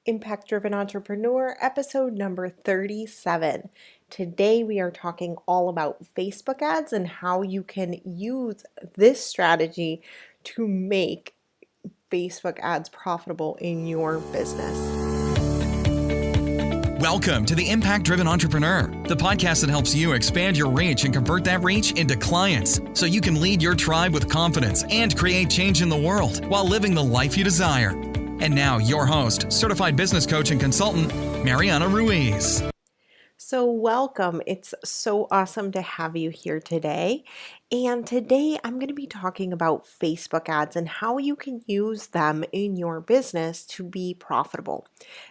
Impact Driven Entrepreneur, episode number 37. Today we are talking all about Facebook ads and how you can use this strategy to make Facebook ads profitable in your business. Welcome to the Impact Driven Entrepreneur, the podcast that helps you expand your reach and convert that reach into clients so you can lead your tribe with confidence and create change in the world while living the life you desire. And now your host, certified business coach and consultant, Mariana Ruiz. So welcome. It's so awesome to have you here today. And today I'm going to be talking about Facebook ads and how you can use them in your business to be profitable.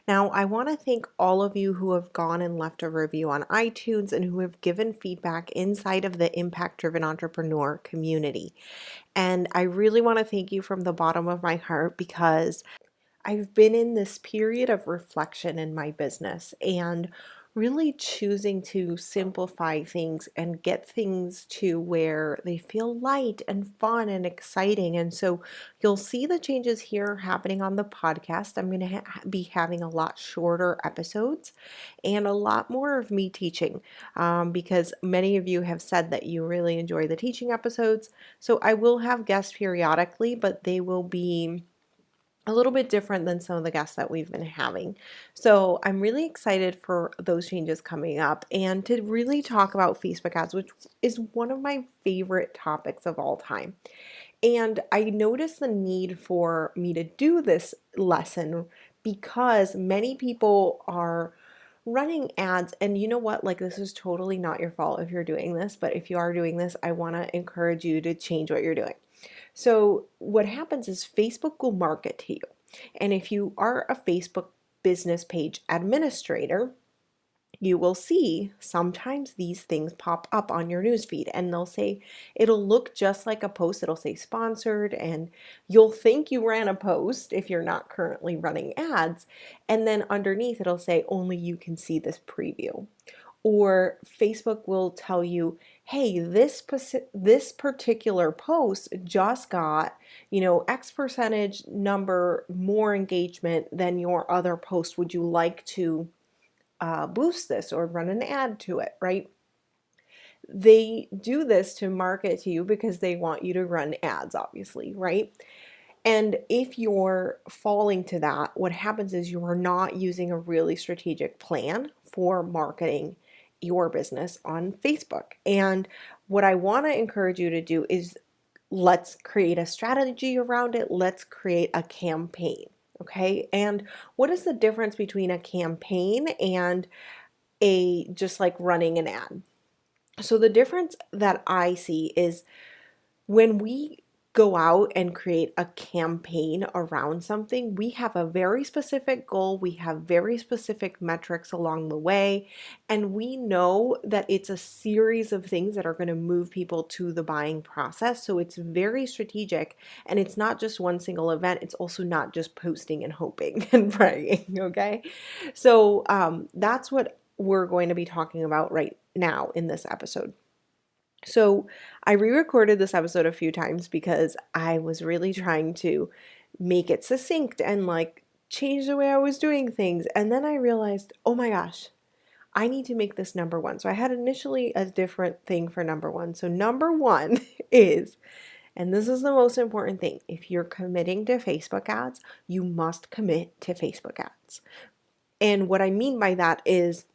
Now, I want to thank all of you who have gone and left a review on iTunes and who have given feedback inside of the Impact Driven Entrepreneur community. And I really want to thank you from the bottom of my heart because I've been in this period of reflection in my business and really choosing to simplify things and get things to where they feel light and fun and exciting. And so you'll see the changes here happening on the podcast. I'm going to be having a lot shorter episodes and a lot more of me teaching because many of you have said that you really enjoy the teaching episodes. So I will have guests periodically, but they will be a little bit different than some of the guests that we've been having. So I'm really excited for those changes coming up and to really talk about Facebook ads, which is one of my favorite topics of all time. And I noticed the need for me to do this lesson because many people are running ads, and you know what, like, this is totally not your fault if you're doing this, but if you are doing this, I want to encourage you to change what you're doing. So what happens is Facebook will market to you. And if you are a Facebook business page administrator, you will see sometimes these things pop up on your newsfeed and they'll say, it'll look just like a post. It'll say sponsored and you'll think you ran a post if you're not currently running ads. And then underneath it'll say only you can see this preview. Or Facebook will tell you, hey, this particular post just got, X percentage number more engagement than your other post. Would you like to boost this or run an ad to it, right? They do this to market to you because they want you to run ads, obviously, right? And if you're falling to that, what happens is you are not using a really strategic plan for marketing your business on Facebook. And what I want to encourage you to do is let's create a strategy around it. Let's create a campaign. Okay. And what is the difference between a campaign and just like running an ad? So the difference that I see is when we go out and create a campaign around something, we have a very specific goal, we have very specific metrics along the way, and we know that it's a series of things that are going to move people to the buying process. So it's very strategic, and it's not just one single event. It's also not just posting and hoping and praying, okay? So that's what we're going to be talking about right now in this episode. So I re-recorded this episode a few times because I was really trying to make it succinct and like change the way I was doing things. And then I realized, oh my gosh, I need to make this number one. So I had initially a different thing for number one. So number one is, and this is the most important thing, if you're committing to Facebook ads, you must commit to Facebook ads. And what I mean by that is,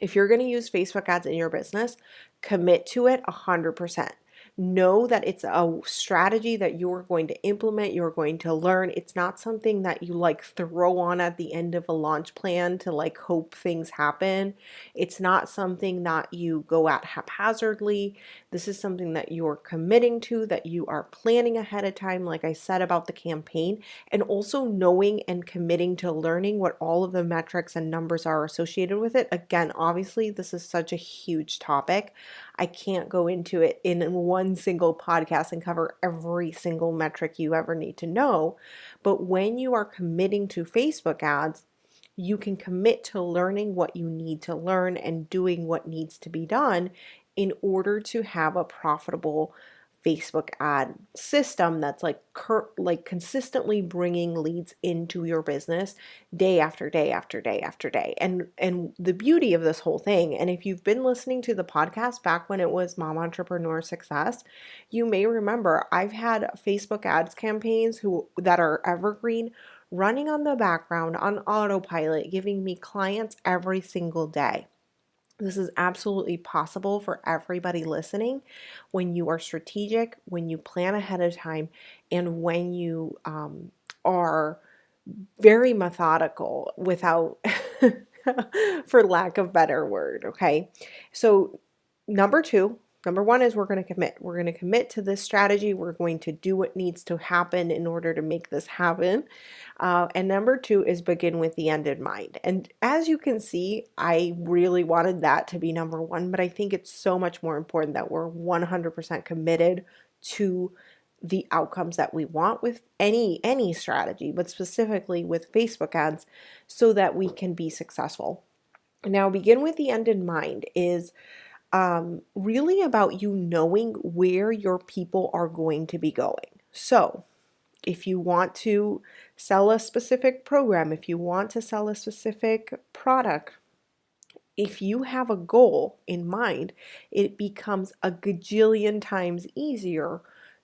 if you're going to use Facebook ads in your business, commit to it 100%. Know that it's a strategy that you're going to implement, you're going to learn. It's not something that you like throw on at the end of a launch plan to like hope things happen. It's not something that you go at haphazardly. This is something that you're committing to, that you are planning ahead of time, like I said about the campaign, and also knowing and committing to learning what all of the metrics and numbers are associated with it. Again, obviously, this is such a huge topic. I can't go into it in one single podcast and cover every single metric you ever need to know. But when you are committing to Facebook ads, you can commit to learning what you need to learn and doing what needs to be done in order to have a profitable Facebook ad system that's like consistently bringing leads into your business day after day after day after day. And the beauty of this whole thing, and if you've been listening to the podcast back when it was Mom Entrepreneur Success, you may remember I've had Facebook ads campaigns that are evergreen running on the background on autopilot, giving me clients every single day. This is absolutely possible for everybody listening when you are strategic, when you plan ahead of time, and when you are very methodical without, for lack of better word, okay? So number one is we're going to commit. We're going to commit to this strategy. We're going to do what needs to happen in order to make this happen. And number two is begin with the end in mind. And as you can see, I really wanted that to be number one, but I think it's so much more important that we're 100% committed to the outcomes that we want with any strategy, but specifically with Facebook ads, so that we can be successful. Now, begin with the end in mind is really about you knowing where your people are going to be going. So, if you want to sell a specific program, if you want to sell a specific product, if you have a goal in mind, it becomes a gajillion times easier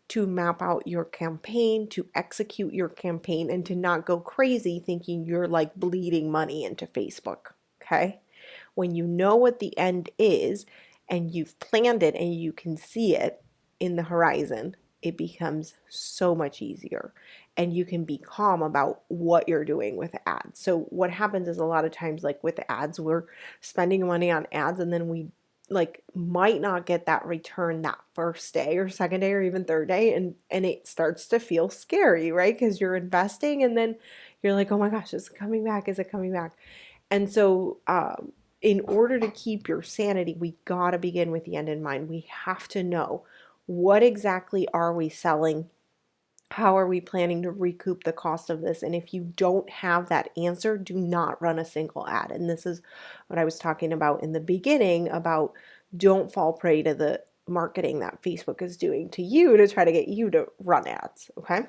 to map out your campaign, to execute your campaign, and to not go crazy thinking you're like bleeding money into Facebook. Okay? When you know what the end is and you've planned it and you can see it in the horizon, it becomes so much easier and you can be calm about what you're doing with ads. So what happens is a lot of times, like with ads, we're spending money on ads and then we like might not get that return that first day or second day or even third day, and it starts to feel scary, right? Because you're investing and then you're like, oh my gosh, is it coming back? Is it coming back? And so in order to keep your sanity, we got to begin with the end in mind. We have to know, what exactly are we selling? How are we planning to recoup the cost of this? And if you don't have that answer, do not run a single ad. And this is what I was talking about in the beginning about don't fall prey to the marketing that Facebook is doing to you to try to get you to run ads, okay?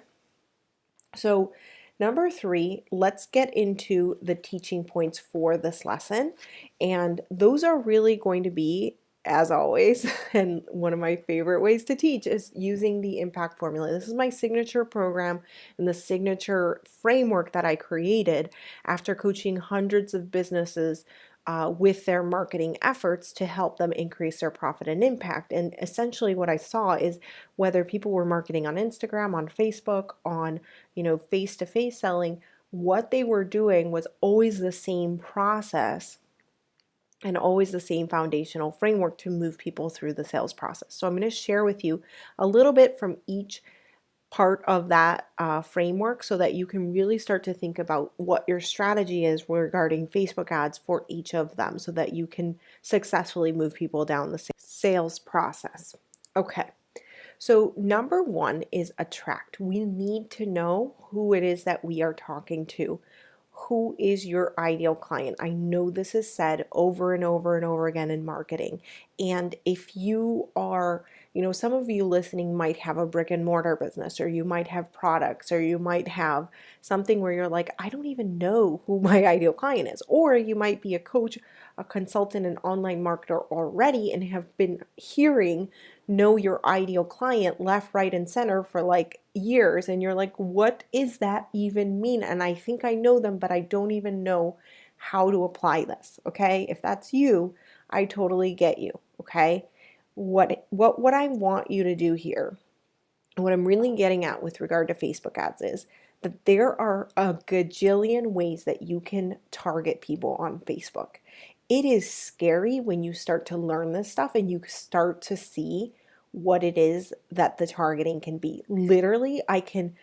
So number three, let's get into the teaching points for this lesson. And those are really going to be, as always, and one of my favorite ways to teach is using the impact formula. This is my signature program and the signature framework that I created after coaching hundreds of businesses with their marketing efforts to help them increase their profit and impact. And essentially what I saw is whether people were marketing on Instagram, on Facebook, on, face-to-face selling, what they were doing was always the same process and always the same foundational framework to move people through the sales process. So I'm going to share with you a little bit from each part of that framework so that you can really start to think about what your strategy is regarding Facebook ads for each of them so that you can successfully move people down the sales process. Okay. So number one is attract. We need to know who it is that we are talking to. Who is your ideal client? I know this is said over and over and over again in marketing. And if you are, some of you listening might have a brick and mortar business, or you might have products, or you might have something where you're like, I don't even know who my ideal client is. Or you might be a coach, a consultant, an online marketer already and have been hearing know your ideal client left, right, and center for like years. And you're like, what does that even mean? And I think I know them, but I don't even know how to apply this. Okay. If that's you, I totally get you. Okay. What I want you to do here, what I'm really getting at with regard to Facebook ads is that there are a gajillion ways that you can target people on Facebook. It is scary when you start to learn this stuff and you start to see what it is that the targeting can be. Literally, I can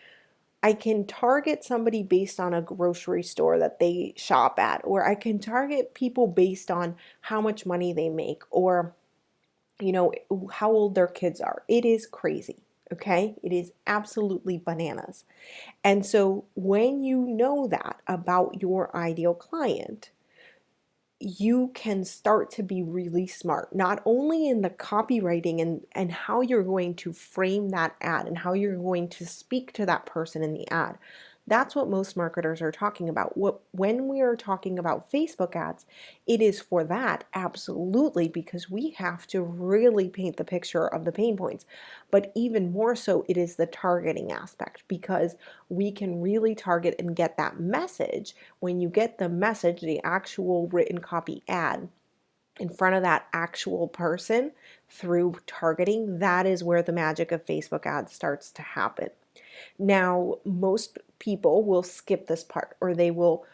target somebody based on a grocery store that they shop at, or I can target people based on how much money they make, or how old their kids are. It is crazy. Okay? It is absolutely bananas. And so when you know that about your ideal client, you can start to be really smart, not only in the copywriting and how you're going to frame that ad and how you're going to speak to that person in the ad. That's what most marketers are talking about. When we are talking about Facebook ads, it is for that, absolutely, because we have to really paint the picture of the pain points. But even more so, it is the targeting aspect, because we can really target and get that message. When you get the message, the actual written copy ad, in front of that actual person through targeting, that is where the magic of Facebook ads starts to happen. Now, most people will skip this part, or they will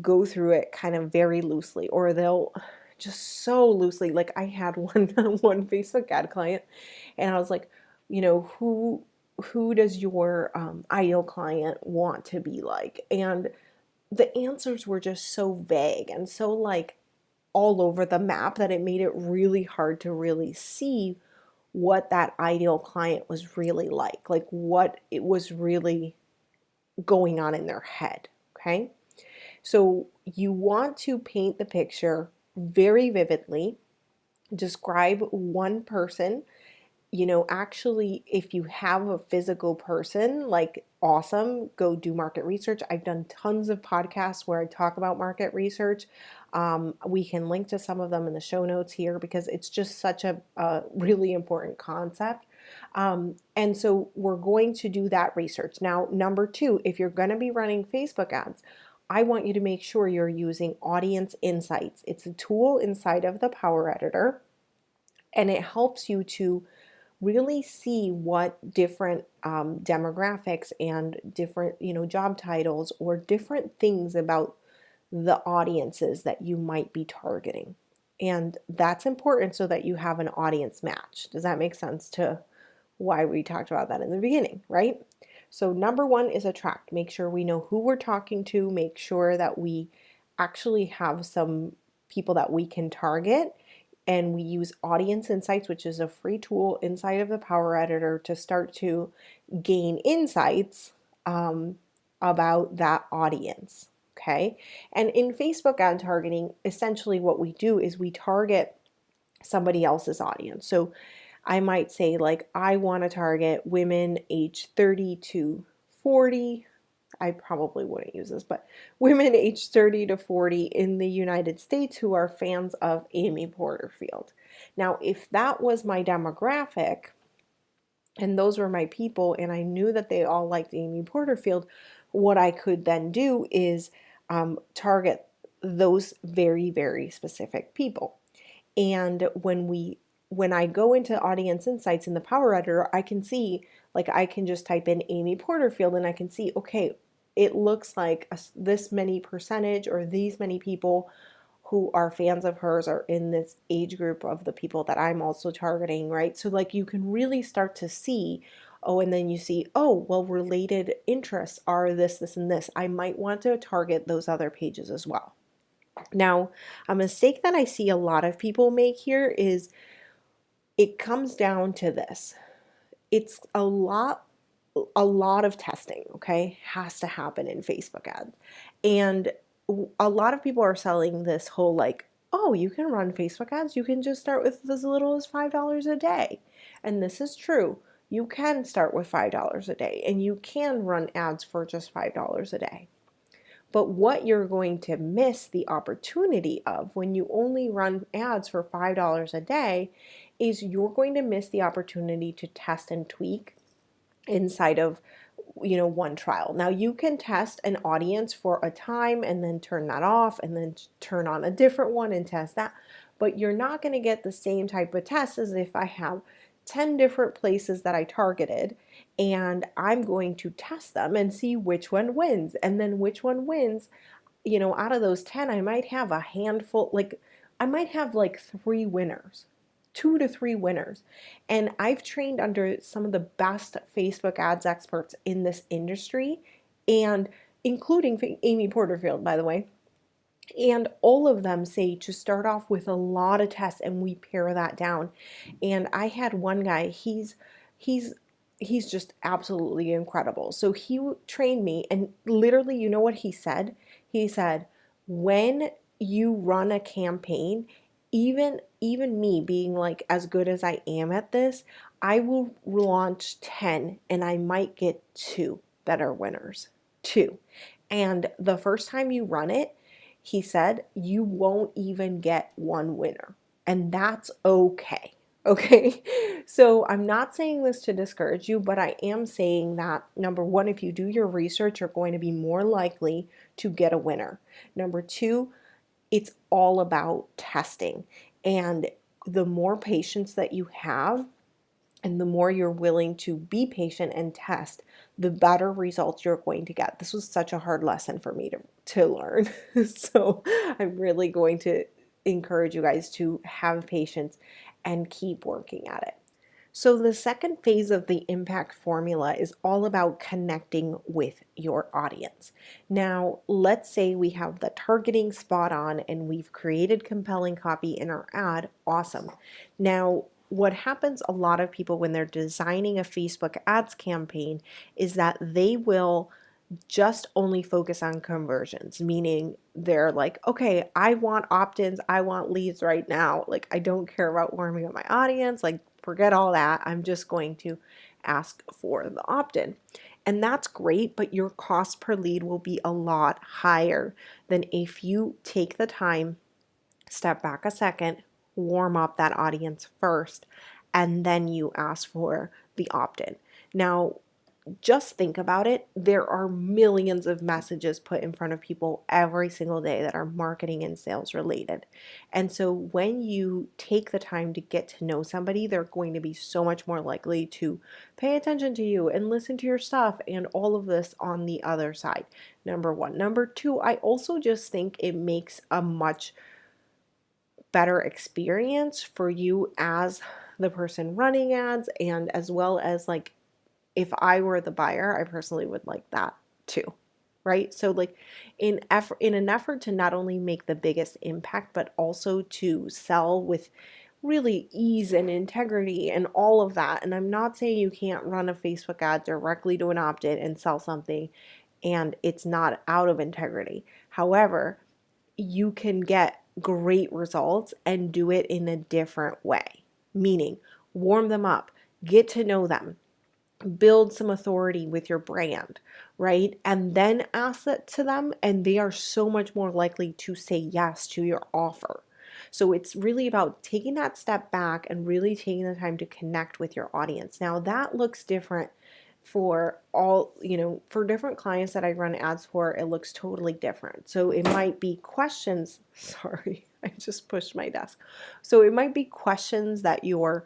go through it kind of very loosely, or they'll just so loosely. Like I had one Facebook ad client, and I was like, who does your ideal client want to be like? And the answers were just so vague and so like all over the map that it made it really hard to really see what that ideal client was really like what it was really going on in their head. Okay. So you want to paint the picture very vividly, describe one person. Actually, if you have a physical person, like awesome, go do market research. I've done tons of podcasts where I talk about market research. We can link to some of them in the show notes here because it's just such a really important concept. And so we're going to do that research. Now, number two, if you're going to be running Facebook ads, I want you to make sure you're using Audience Insights. It's a tool inside of the Power Editor, and it helps you to really see what different demographics and different, job titles or different things about the audiences that you might be targeting. And that's important so that you have an audience match. Does that make sense to why we talked about that in the beginning, right? So number one is attract. Make sure we know who we're talking to. Make sure that we actually have some people that we can target. And we use Audience Insights, which is a free tool inside of the Power Editor to start to gain insights about that audience. Okay. And in Facebook ad targeting, essentially what we do is we target somebody else's audience. So I might say, like, I want to target women age 30 to 40. I probably wouldn't use this, but women aged 30 to 40 in the United States who are fans of Amy Porterfield. Now, if that was my demographic and those were my people, and I knew that they all liked Amy Porterfield, what I could then do is target those very, very specific people. And when I go into Audience Insights in the Power Editor, I can see, like, I can just type in Amy Porterfield and I can see, okay, it looks like this many percentage or these many people who are fans of hers are in this age group of the people that I'm also targeting, right? So like you can really start to see, oh, and then you see, oh, well, related interests are this, this, and this. I might want to target those other pages as well. Now, a mistake that I see a lot of people make here is it comes down to this. It's a lot of testing, okay, has to happen in Facebook ads. And a lot of people are selling this whole like, oh, you can run Facebook ads. You can just start with as little as $5 a day. And this is true. You can start with $5 a day and you can run ads for just $5 a day. But what you're going to miss the opportunity of when you only run ads for $5 a day is you're going to miss the opportunity to test and tweak inside of one trial. Now you can test an audience for a time and then turn that off and then turn on a different one and test that, but you're not going to get the same type of test as if I have 10 different places that I targeted and I'm going to test them and see which one wins. And then which one wins, out of those 10, I might have a handful, like I might have like 3 winners. 2 to 3 winners. And I've trained under some of the best Facebook ads experts in this industry, and including Amy Porterfield, by the way. And all of them say to start off with a lot of tests and we pare that down. And I had one guy, he's just absolutely incredible. So he trained me and literally, you know what he said? He said, when you run a campaign, even me being like as good as I am at this, I will launch 10 and I might get 2 that are winners. 2. And the first time you run it, he said, you won't even get one winner. And that's okay. Okay. So I'm not saying this to discourage you, but I am saying that number one, if you do your research, you're going to be more likely to get a winner. Number two, it's all about testing. And the more patience that you have, and the more you're willing to be patient and test, the better results you're going to get. This was such a hard lesson for me to learn. So I'm really going to encourage you guys to have patience and keep working at it. So the second phase of the impact formula is all about connecting with your audience. Now, let's say we have the targeting spot on and we've created compelling copy in our ad. Awesome. Now, what happens a lot of people when they're designing a Facebook ads campaign is that they will just only focus on conversions, meaning they're like, okay, I want opt-ins, I want leads right now. Like, I don't care about warming up my audience. Like, forget all that. I'm just going to ask for the opt-in. And that's great, but your cost per lead will be a lot higher than if you take the time, step back a second, warm up that audience first, and then you ask for the opt-in. Now, just think about it. There are millions of messages put in front of people every single day that are marketing and sales related. And so when you take the time to get to know somebody, they're going to be so much more likely to pay attention to you and listen to your stuff and all of this on the other side. Number one. Number two, I also just think it makes a much better experience for you as the person running ads, and as well as like if I were the buyer, I personally would like that too, right? So like in an effort to not only make the biggest impact, but also to sell with really ease and integrity and all of that. And I'm not saying you can't run a Facebook ad directly to an opt-in and sell something and it's not out of integrity. However, you can get great results and do it in a different way, meaning warm them up, get to know them, build some authority with your brand, right? And then ask it to them, and they are so much more likely to say yes to your offer. So it's really about taking that step back and really taking the time to connect with your audience. Now, that looks different for all, for different clients that I run ads for, it looks totally different. So it might be questions, sorry, I just pushed my desk. So it might be questions that you're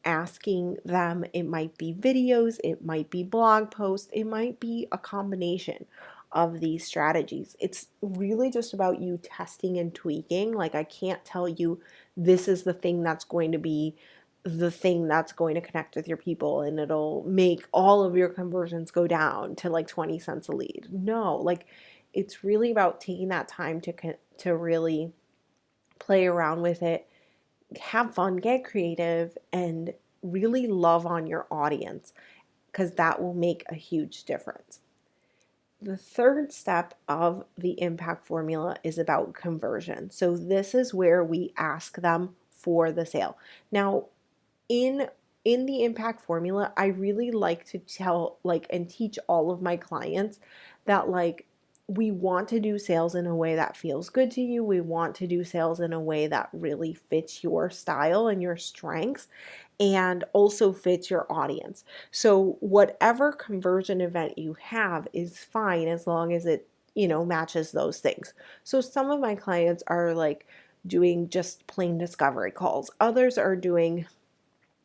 asking them. It might be videos, it might be blog posts, it might be a combination of these strategies. It's really just about you testing and tweaking. Like, I can't tell you this is the thing that's going to be the thing that's going to connect with your people and it'll make all of your conversions go down to like 20 cents a lead. No, like it's really about taking that time to really play around with it, have fun, get creative, and really love on your audience, because that will make a huge difference. The third step of the impact formula is about conversion. So this is where we ask them for the sale. Now, in the impact formula, I really like to tell and teach all of my clients that we want to do sales in a way that feels good to you. We want to do sales in a way that really fits your style and your strengths and also fits your audience. So whatever conversion event you have is fine as long as it, matches those things. So some of my clients are doing just plain discovery calls. Others are doing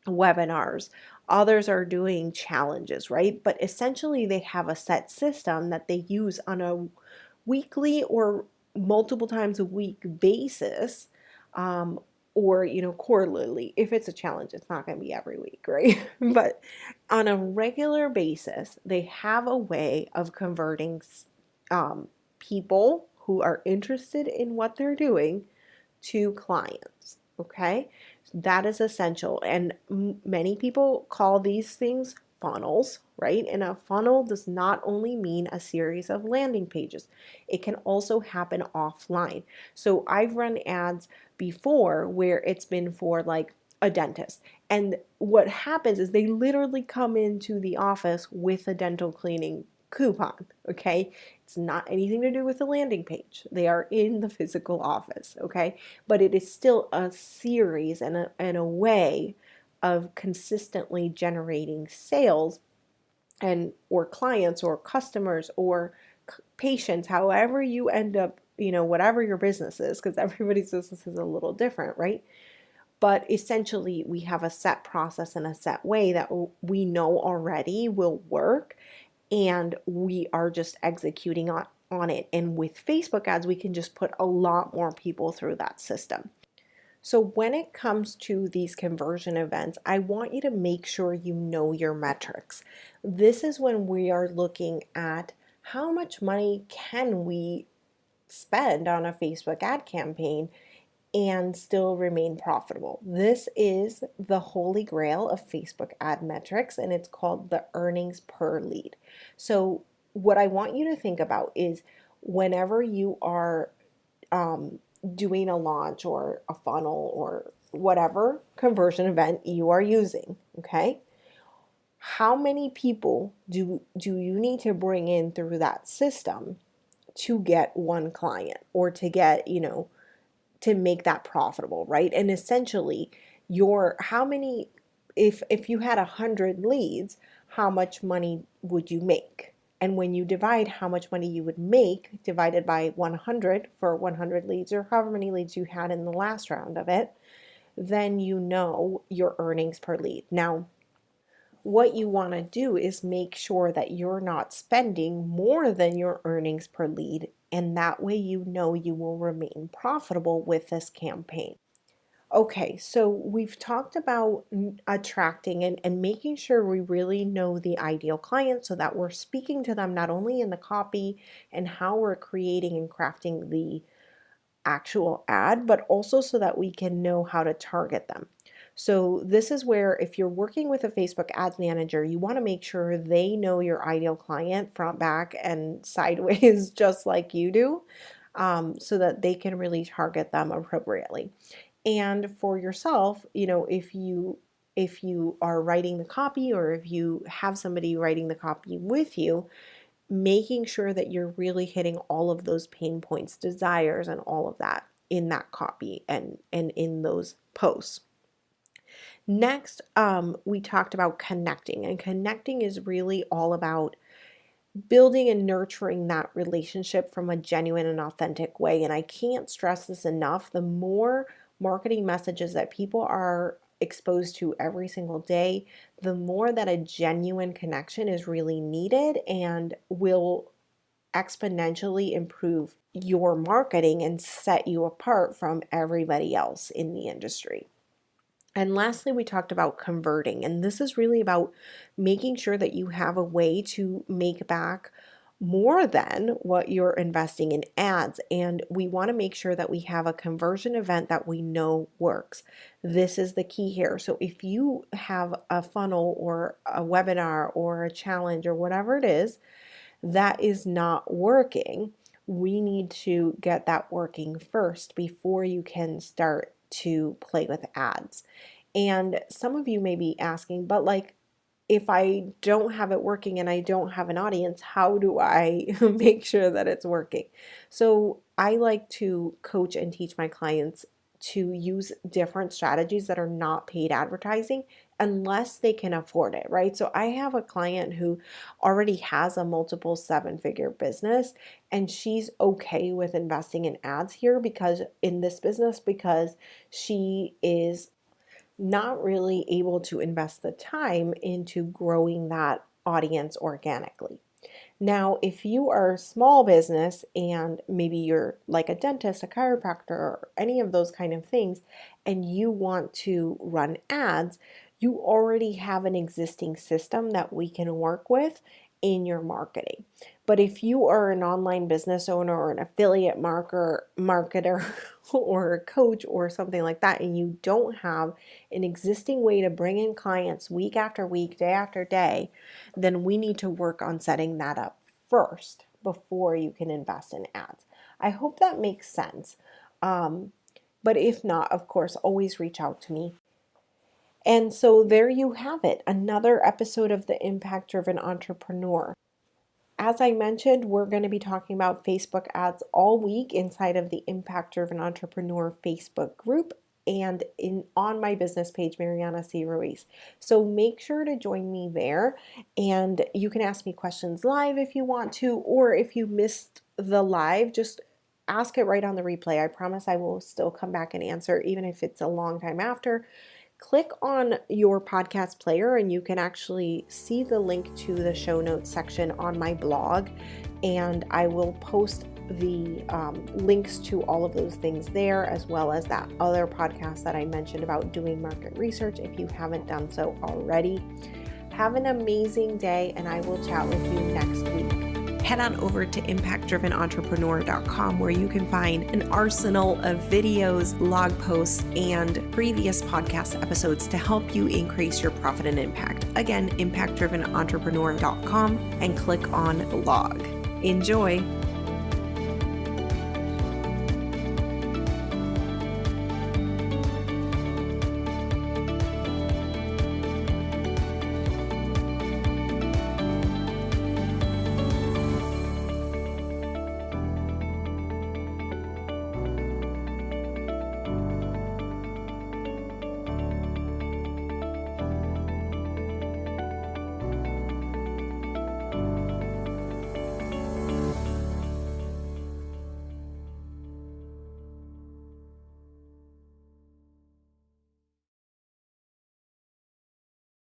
webinars. Others are doing challenges, right? But essentially they have a set system that they use on a weekly or multiple times a week basis, or quarterly. If it's a challenge, it's not going to be every week, right? But on a regular basis, they have a way of converting people who are interested in what they're doing to clients. Okay, that is essential, and many people call these things funnels, right? And a funnel does not only mean a series of landing pages, it can also happen offline. So I've run ads before where it's been for like a dentist. And what happens is they literally come into the office with a dental cleaning coupon, okay? It's not anything to do with the landing page. They are in the physical office, okay? But it is still a series and a way of consistently generating sales and or clients or customers or patients, however you end up, whatever your business is, because everybody's business is a little different, right? But essentially, we have a set process and a set way that we know already will work, and we are just executing on it. And with Facebook ads, we can just put a lot more people through that system. So when it comes to these conversion events, I want you to make sure you know your metrics. This is when we are looking at how much money can we spend on a Facebook ad campaign and still remain profitable. This is the holy grail of Facebook ad metrics, and it's called the earnings per lead. So what I want you to think about is whenever you are doing a launch or a funnel or whatever conversion event you are using, okay? How many people do you need to bring in through that system to get one client or to get, to make that profitable, right? And essentially, how many, if you had 100 leads, how much money would you make? And when you divide how much money you would make divided by 100 for 100 leads, or however many leads you had in the last round of it, then you know your earnings per lead. Now, what you want to do is make sure that you're not spending more than your earnings per lead, and that way you know you will remain profitable with this campaign. Okay, so we've talked about attracting and making sure we really know the ideal client so that we're speaking to them not only in the copy and how we're creating and crafting the actual ad, but also so that we can know how to target them. So this is where if you're working with a Facebook ads manager, you want to make sure they know your ideal client front, back, and sideways just like you do, so that they can really target them appropriately. And for yourself, if you are writing the copy or if you have somebody writing the copy with you, making sure that you're really hitting all of those pain points, desires, and all of that in that copy and in those posts. Next, we talked about connecting, and connecting is really all about building and nurturing that relationship from a genuine and authentic way. And I can't stress this enough. The more marketing messages that people are exposed to every single day, the more that a genuine connection is really needed and will exponentially improve your marketing and set you apart from everybody else in the industry. And lastly, we talked about converting, and this is really about making sure that you have a way to make back more than what you're investing in ads. And we want to make sure that we have a conversion event that we know works. This is the key here. So if you have a funnel or a webinar or a challenge or whatever it is that is not working, we need to get that working first before you can start to play with ads. And some of you may be asking, but like, if I don't have it working and I don't have an audience, how do I make sure that it's working? So I like to coach and teach my clients to use different strategies that are not paid advertising unless they can afford it, right? So I have a client who already has a multiple seven-figure business, and she's okay with investing in ads here because in this business because she is not really able to invest the time into growing that audience organically. Now, if you are a small business and maybe you're like a dentist, a chiropractor, or any of those kind of things, and you want to run ads, you already have an existing system that we can work with in your marketing. But if you are an online business owner or an affiliate marketer or a coach or something like that, and you don't have an existing way to bring in clients week after week, day after day, then we need to work on setting that up first before you can invest in ads. I hope that makes sense. But if not, of course, always reach out to me. And so there you have it, another episode of the Impact Driven Entrepreneur. As I mentioned, we're going to be talking about Facebook ads all week inside of the Impact Driven Entrepreneur Facebook group and on my business page, Mariana C. Ruiz. So make sure to join me there, and you can ask me questions live if you want to, or if you missed the live, just ask it right on the replay. I promise I will still come back and answer, even if it's a long time after. Click on your podcast player and you can actually see the link to the show notes section on my blog, and I will post the links to all of those things there, as well as that other podcast that I mentioned about doing market research if you haven't done so already. Have an amazing day, and I will chat with you next week. Head on over to impactdrivenentrepreneur.com, where you can find an arsenal of videos, blog posts, and previous podcast episodes to help you increase your profit and impact. Again, impactdrivenentrepreneur.com, and click on blog. Enjoy.